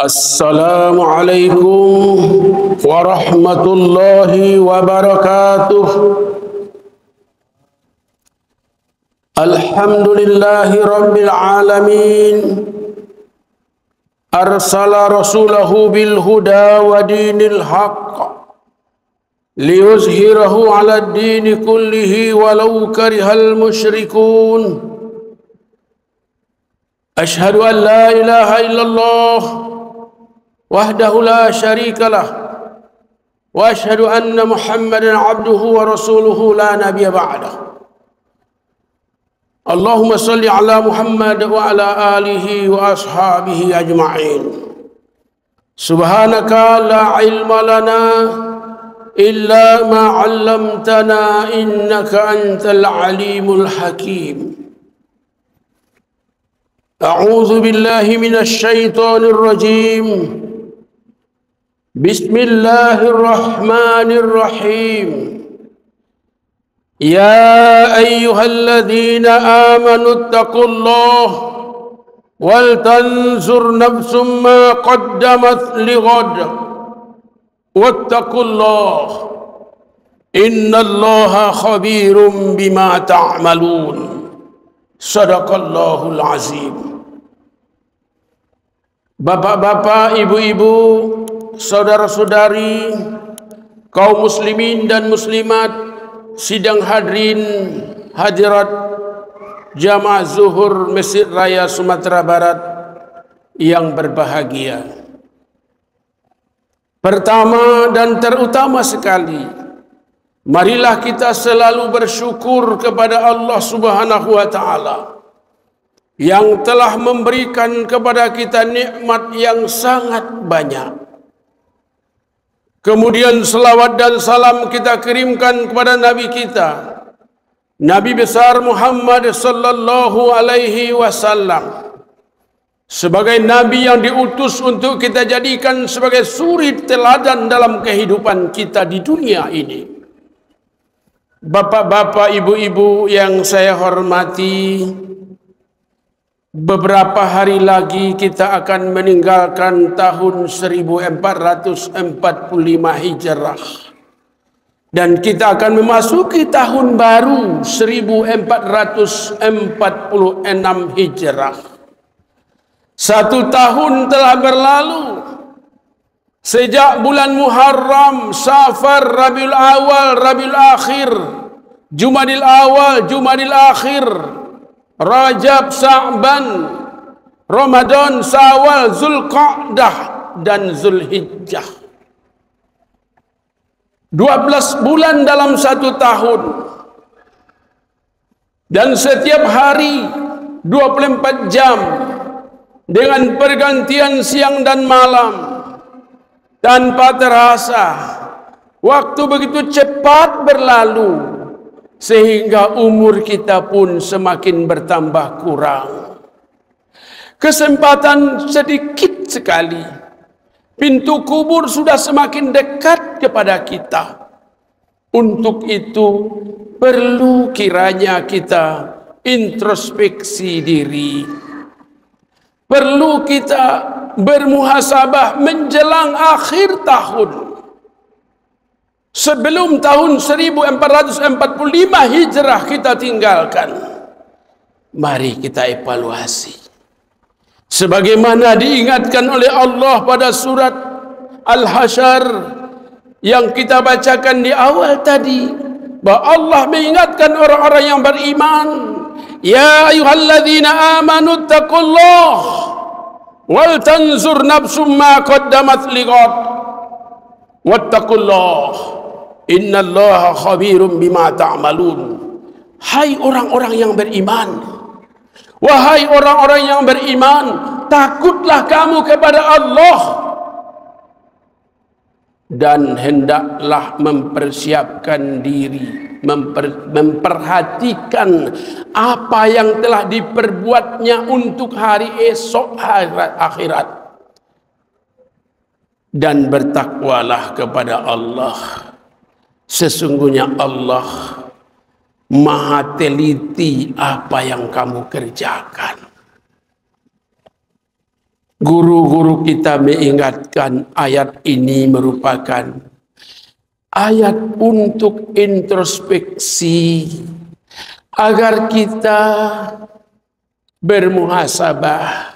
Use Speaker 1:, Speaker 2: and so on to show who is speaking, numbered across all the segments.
Speaker 1: Assalamualaikum warahmatullahi wabarakatuh. Alhamdulillahi rabbil alamin. Arsala rasulahu bil huda wa dinil haqq liyuzhirahu ala ad-din kullihi walau karihal musyrikun. Ashhadu an la ilaha illallah wahdahu la syarika lah wa ashhadu anna Muhammadan abduhu wa rasuluhu la nabiyya ba'dah. Allahumma salli ala Muhammad wa ala alihi wa ashabihi ajma'in. Subhanaka la ilma lana illa ma 'allamtana innaka antal alimul hakim. A'udzu billahi minasy syaithanir rajim. Bismillahirrahmanirrahim. Ya ayyuhalladzina amanu taqullaha wal tanzur nafsum ma qaddamat lighad wattaqullaha innallaha khabirum bima ta'malun. Sadaqallahul azim. Bapak-bapak, ibu-ibu, saudara-saudari, kaum muslimin dan muslimat, sidang hadirin hadirat jamaah zuhur Masjid Raya Sumatera Barat yang berbahagia. Pertama dan terutama sekali, marilah kita selalu bersyukur kepada Allah Subhanahu wa taala yang telah memberikan kepada kita nikmat yang sangat banyak. Kemudian selawat dan salam kita kirimkan kepada Nabi kita, Nabi besar Muhammad sallallahu alaihi wasallam, sebagai Nabi yang diutus untuk kita jadikan sebagai suri teladan dalam kehidupan kita di dunia ini. Bapak-bapak, ibu-ibu yang saya hormati, beberapa hari lagi kita akan meninggalkan tahun 1445 Hijrah. Dan kita akan memasuki tahun baru 1446 Hijrah. Satu tahun telah berlalu. Sejak bulan Muharram, Safar, Rabiul Awal, Rabiul Akhir, Jumadil Awal, Jumadil Akhir, Rajab, Sa'ban, Ramadan, Syawal, Zulqa'dah dan Zulhijjah. 12 bulan dalam satu tahun. Dan setiap hari 24 jam dengan pergantian siang dan malam. Tanpa terasa, waktu begitu cepat berlalu, sehingga umur kita pun semakin bertambah kurang. Kesempatan sedikit sekali. Pintu kubur sudah semakin dekat kepada kita. Untuk itu, perlu kiranya kita introspeksi diri. Perlu kita bermuhasabah menjelang akhir tahun. Sebelum tahun 1445 Hijrah kita tinggalkan, mari kita evaluasi. Sebagaimana diingatkan oleh Allah pada surat Al-Hasyr yang kita bacakan di awal tadi, bahwa Allah mengingatkan orang-orang yang beriman, ya ayyuhalladzina amanu taqullaha wal tanzur nafsum ma qaddamat lighad wattaqullaha innallaha khabirum bima ta'malun. Hai orang-orang yang beriman, wahai orang-orang yang beriman, takutlah kamu kepada Allah dan hendaklah mempersiapkan diri, memperhatikan apa yang telah diperbuatnya untuk hari esok, akhirat. Dan bertakwalah kepada Allah. Sesungguhnya Allah Maha teliti apa yang kamu kerjakan. Guru-guru kita mengingatkan ayat ini merupakan ayat untuk introspeksi agar kita bermuhasabah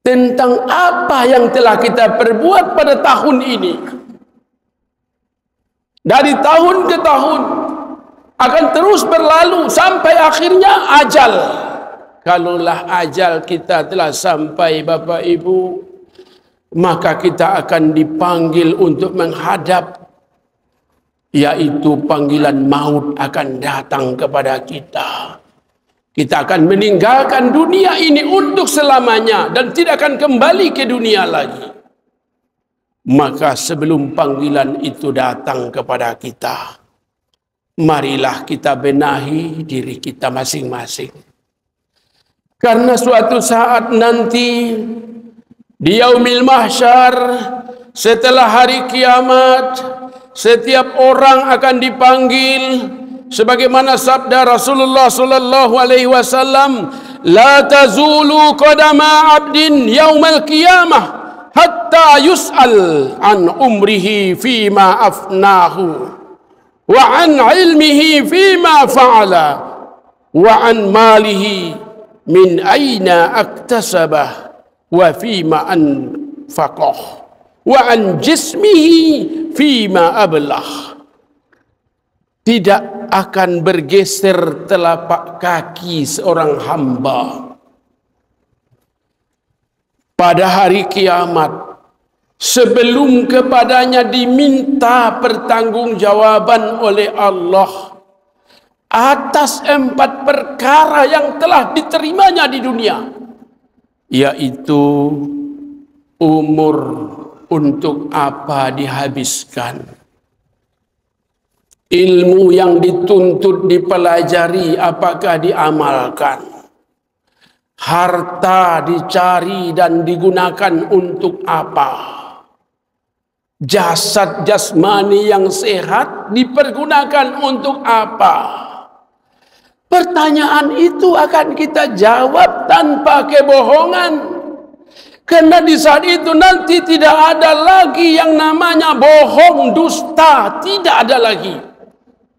Speaker 1: tentang apa yang telah kita perbuat pada tahun ini. Dari tahun ke tahun akan terus berlalu sampai akhirnya ajal. Kalaulah ajal kita telah sampai Bapak Ibu, maka kita akan dipanggil untuk menghadap, yaitu panggilan maut akan datang kepada kita. Kita akan meninggalkan dunia ini untuk selamanya dan tidak akan kembali ke dunia lagi. Maka sebelum panggilan itu datang kepada kita, marilah kita benahi diri kita masing-masing. Karena suatu saat nanti di yaumil mahsyar, setelah hari kiamat, setiap orang akan dipanggil sebagaimana sabda Rasulullah sallallahu alaihi wasallam, la tazulu qadama 'abdin yaumal qiyamah hatta yus'al an umrihi fima afnahu wa an ilmihi fima fa'ala wa an malihi min aina aktasabah wa fima anfaqah wa an jismihi fima ablah. Tidak akan bergeser telapak kaki seorang hamba pada hari kiamat sebelum kepadanya diminta pertanggungjawaban oleh Allah atas 4 perkara yang telah diterimanya di dunia, yaitu umur untuk apa dihabiskan, ilmu yang dituntut dipelajari apakah diamalkan, harta dicari dan digunakan untuk apa, jasad jasmani yang sehat dipergunakan untuk apa. Pertanyaan itu akan kita jawab tanpa kebohongan. Karena di saat itu nanti tidak ada lagi yang namanya bohong, dusta, tidak ada lagi.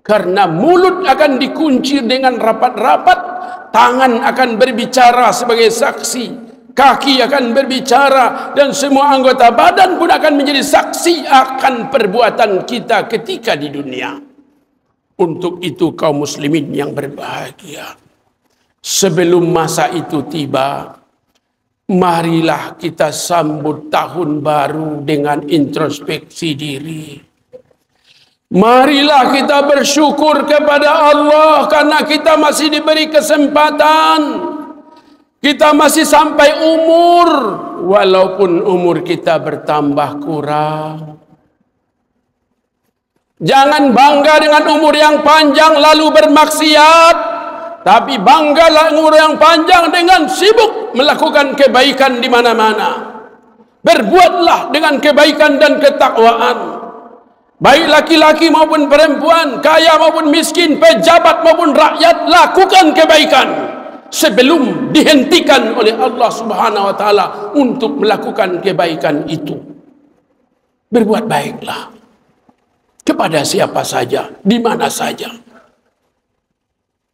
Speaker 1: Karena mulut akan dikunci dengan rapat-rapat, tangan akan berbicara sebagai saksi, kaki akan berbicara, dan semua anggota badan pun akan menjadi saksi akan perbuatan kita ketika di dunia. Untuk itu kaum muslimin yang berbahagia, sebelum masa itu tiba, marilah kita sambut tahun baru dengan introspeksi diri. Marilah kita bersyukur kepada Allah karena kita masih diberi kesempatan. Kita masih sampai umur, walaupun umur kita bertambah kurang. Jangan bangga dengan umur yang panjang lalu bermaksiat, tapi banggalah umur yang panjang dengan sibuk melakukan kebaikan di mana-mana. Berbuatlah dengan kebaikan dan ketakwaan. Baik laki-laki maupun perempuan, kaya maupun miskin, pejabat maupun rakyat, lakukan kebaikan sebelum dihentikan oleh Allah Subhanahu wa taala untuk melakukan kebaikan itu. Berbuat baiklah kepada siapa saja, di mana saja.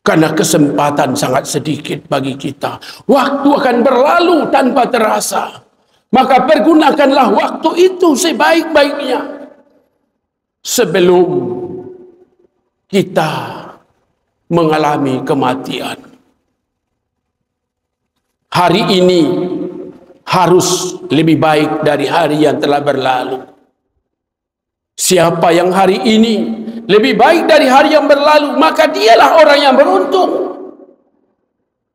Speaker 1: Karena kesempatan sangat sedikit bagi kita. Waktu akan berlalu tanpa terasa. Maka pergunakanlah waktu itu sebaik-baiknya sebelum kita mengalami kematian. Hari ini harus lebih baik dari hari yang telah berlalu. Siapa yang hari ini lebih baik dari hari yang berlalu, maka dialah orang yang beruntung.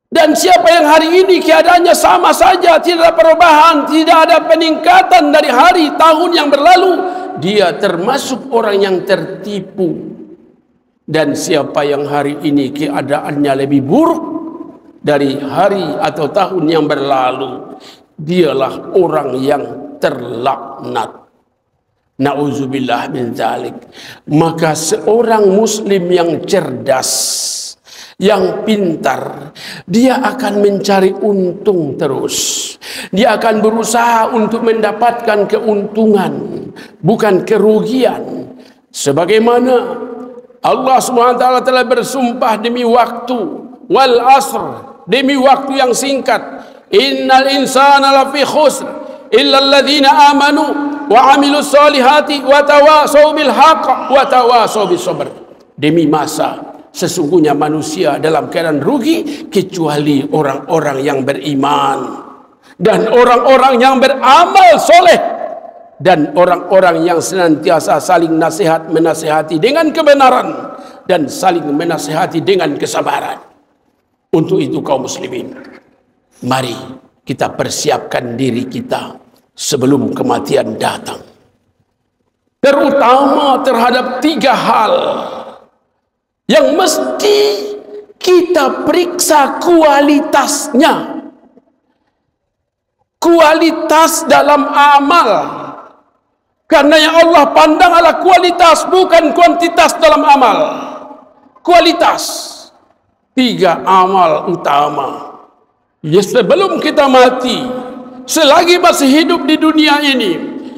Speaker 1: Dan siapa yang hari ini keadaannya sama saja, tidak ada perubahan, tidak ada peningkatan dari hari tahun yang berlalu, dia termasuk orang yang tertipu. Dan siapa yang hari ini keadaannya lebih buruk dari hari atau tahun yang berlalu, dialah orang yang terlaknat. Na'udzubillah min dzalik. Maka seorang muslim yang cerdas Yang pintar, dia akan mencari untung terus. Dia akan berusaha untuk mendapatkan keuntungan, bukan kerugian. Sebagaimana Allah SWT telah bersumpah demi waktu, wal asr, demi waktu yang singkat. Innal insana lafi khusr illa alladhina amanu wa amilus solihati wa tawasaw bil haqq wa tawasaw bis sabr. Demi masa, sesungguhnya manusia dalam keadaan rugi kecuali orang-orang yang beriman dan orang-orang yang beramal soleh dan orang-orang yang senantiasa saling nasihat menasihati dengan kebenaran dan saling menasihati dengan kesabaran. Untuk itu kaum muslimin, mari kita persiapkan diri kita sebelum kematian datang, terutama terhadap 3 hal yang mesti kita periksa kualitasnya. Kualitas dalam amal. Karena yang Allah pandang adalah kualitas, bukan kuantitas dalam amal. Kualitas. 3 amal utama. Ya, sebelum kita mati, selagi masih hidup di dunia ini,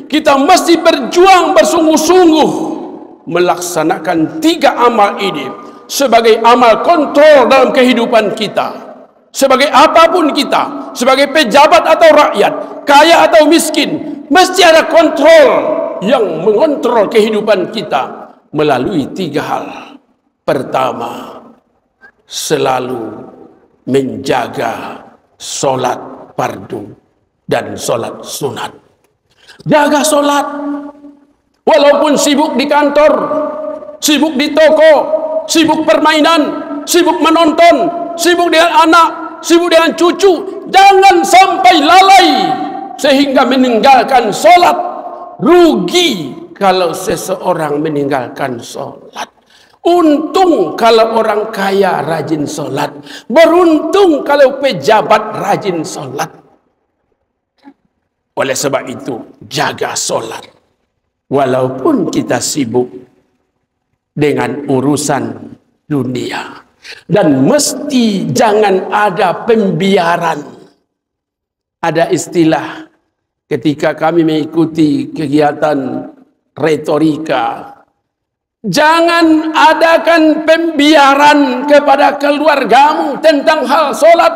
Speaker 1: kita mesti berjuang bersungguh-sungguh melaksanakan 3 amal ini sebagai amal kontrol dalam kehidupan kita. Sebagai apapun kita, sebagai pejabat atau rakyat, kaya atau miskin, mesti ada kontrol yang mengontrol kehidupan kita melalui 3 hal. Pertama, selalu menjaga solat fardu dan solat sunat. Jaga solat. Walaupun sibuk di kantor, sibuk di toko, sibuk permainan, sibuk menonton, sibuk dengan anak, sibuk dengan cucu, jangan sampai lalai sehingga meninggalkan solat. Rugi kalau seseorang meninggalkan solat. Untung kalau orang kaya rajin solat. Beruntung kalau pejabat rajin solat. Oleh sebab itu, jaga solat. Walaupun kita sibuk dengan urusan dunia. Dan mesti jangan ada pembiaran. Ada istilah ketika kami mengikuti kegiatan retorika. Jangan adakan pembiaran kepada keluargamu tentang hal solat.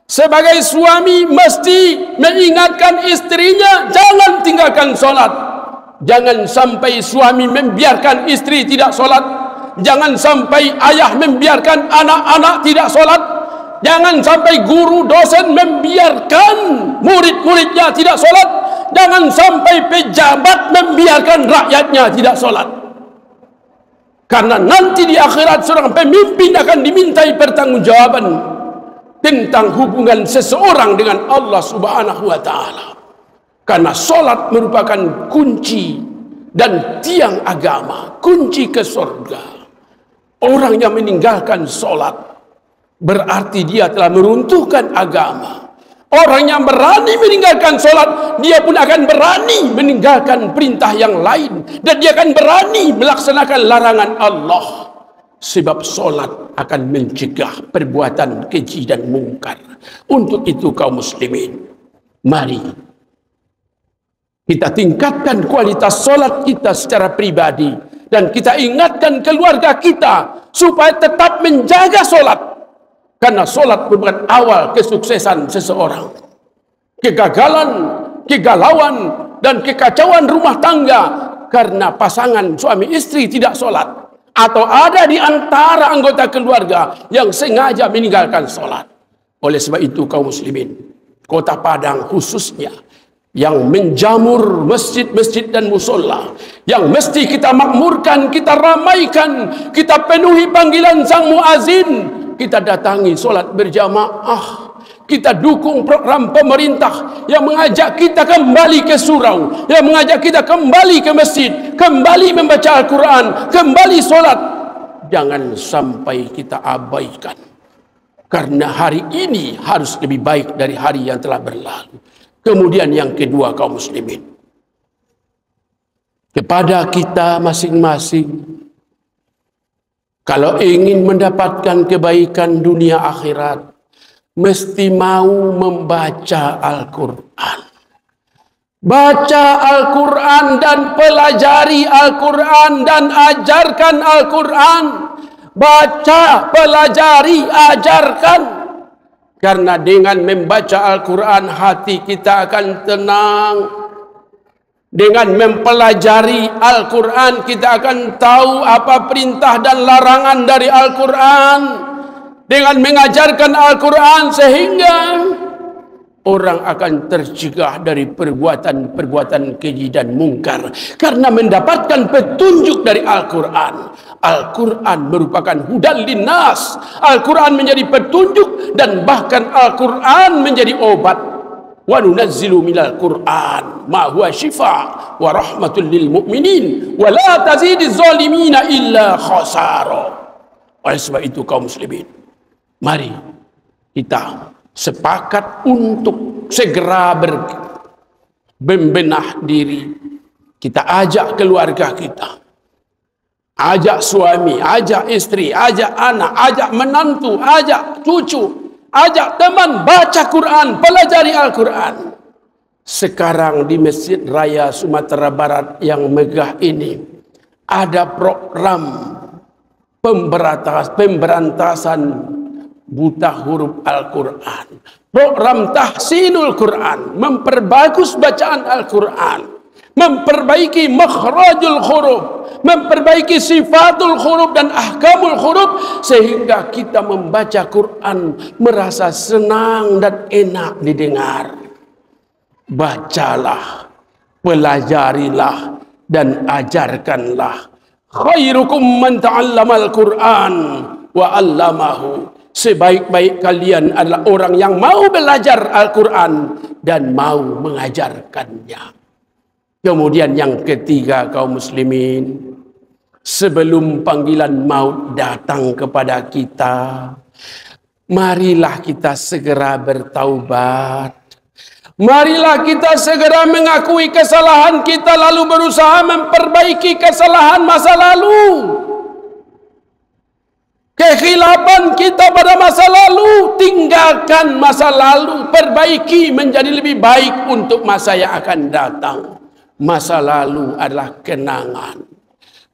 Speaker 1: Sebagai suami mesti mengingatkan istrinya, jangan tinggalkan solat. Jangan sampai suami membiarkan istri tidak solat. Jangan sampai ayah membiarkan anak-anak tidak solat. Jangan sampai guru dosen membiarkan murid-muridnya tidak solat. Jangan sampai pejabat membiarkan rakyatnya tidak solat. Karena nanti di akhirat seorang pemimpin akan dimintai pertanggungjawaban tentang hubungan seseorang dengan Allah Subhanahu wa Ta'ala. Karena solat merupakan kunci dan tiang agama, kunci ke surga. Orang yang meninggalkan solat berarti dia telah meruntuhkan agama. Orang yang berani meninggalkan solat, dia pun akan berani meninggalkan perintah yang lain. Dan dia akan berani melaksanakan larangan Allah. Sebab solat akan mencegah perbuatan keji dan mungkar. Untuk itu kaum muslimin, mari kita tingkatkan kualitas solat kita secara pribadi. Dan kita ingatkan keluarga kita supaya tetap menjaga solat. Karena solat merupakan awal kesuksesan seseorang. Kegagalan, kegalauan, dan kekacauan rumah tangga karena pasangan suami istri tidak solat. Atau ada di antara anggota keluarga yang sengaja meninggalkan solat. Oleh sebab itu kaum muslimin, Kota Padang khususnya, yang menjamur masjid-masjid dan musola, yang mesti kita makmurkan, kita ramaikan, kita penuhi panggilan sang muazin, kita datangi solat berjamaah, kita dukung program pemerintah yang mengajak kita kembali ke surau, yang mengajak kita kembali ke masjid, kembali membaca Al-Quran, kembali solat. Jangan sampai kita abaikan, karena hari ini harus lebih baik dari hari yang telah berlalu. Kemudian yang kedua kaum muslimin, kepada kita masing-masing Kalau ingin mendapatkan kebaikan dunia akhirat, mesti mau membaca Al-Quran. Baca Al-Quran dan pelajari Al-Quran dan ajarkan Al-Quran. Baca, pelajari, ajarkan. Karena dengan membaca Al-Quran hati kita akan tenang. Dengan mempelajari Al-Quran kita akan tahu apa perintah dan larangan dari Al-Quran. Dengan mengajarkan Al-Quran sehingga orang akan tercegah dari perbuatan-perbuatan keji dan mungkar. Karena mendapatkan petunjuk dari Al-Quran. Al-Quran merupakan hudan linnas. Al-Quran menjadi petunjuk dan bahkan Al-Quran menjadi obat. Wa nunazzilu minal Qur'an ma huwa shifa wa rahmatul lil mu'minin wa la tazidiz zalimina illa khasara. Oleh sebab itu kaum muslimin, mari kita sepakat untuk segera membenah diri. Kita ajak keluarga kita, ajak suami, ajak istri, ajak anak, ajak menantu, ajak cucu, ajak teman baca Quran, pelajari Al-Quran. Sekarang di Masjid Raya Sumatera Barat yang megah ini ada program pemberantasan buta huruf Al-Quran. Program tahsinul Quran, memperbagus bacaan Al-Quran, memperbaiki makhrajul huruf, memperbaiki sifatul huruf dan ahkamul huruf, sehingga kita membaca Quran merasa senang dan enak didengar. Bacalah, pelajarilah dan ajarkanlah. Khairukum man ta'allamal Quran wa 'allamahu. Sebaik-baik kalian adalah orang yang mau belajar Al-Quran dan mau mengajarkannya. Kemudian yang ketiga kaum muslimin, sebelum panggilan maut datang kepada kita, marilah kita segera bertaubat. Marilah kita segera mengakui kesalahan kita lalu berusaha memperbaiki kesalahan masa lalu. Kekhilapan kita pada masa lalu, tinggalkan masa lalu, perbaiki menjadi lebih baik untuk masa yang akan datang. Masa lalu adalah kenangan.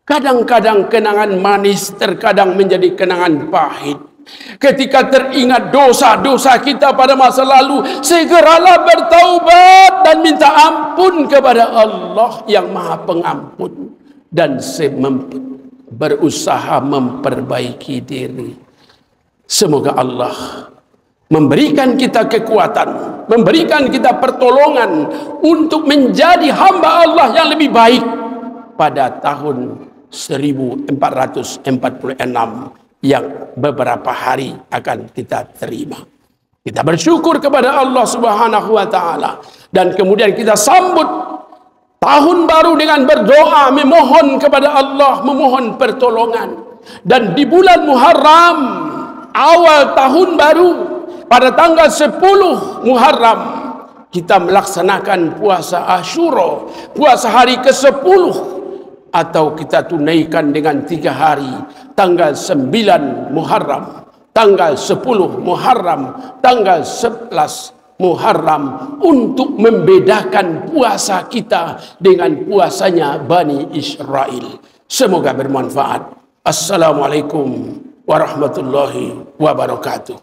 Speaker 1: Kadang-kadang kenangan manis, terkadang menjadi kenangan pahit. Ketika teringat dosa-dosa kita pada masa lalu, segeralah bertaubat dan minta ampun kepada Allah yang Maha Pengampun dan berusaha memperbaiki diri. Semoga Allah memberikan kita kekuatan, memberikan kita pertolongan untuk menjadi hamba Allah yang lebih baik pada tahun 1446 yang beberapa hari akan kita terima. Kita bersyukur kepada Allah Subhanahu wa taala dan kemudian kita sambut tahun baru dengan berdoa, memohon kepada Allah, memohon pertolongan. Dan di bulan Muharram, awal tahun baru, pada tanggal 10 Muharram, kita melaksanakan puasa Asyura, puasa hari ke-10, atau kita tunaikan dengan 3 hari, tanggal 9 Muharram, tanggal 10 Muharram, tanggal 11 Muharram, untuk membedakan puasa kita dengan puasanya Bani Israel. Semoga bermanfaat. Assalamualaikum warahmatullahi wabarakatuh.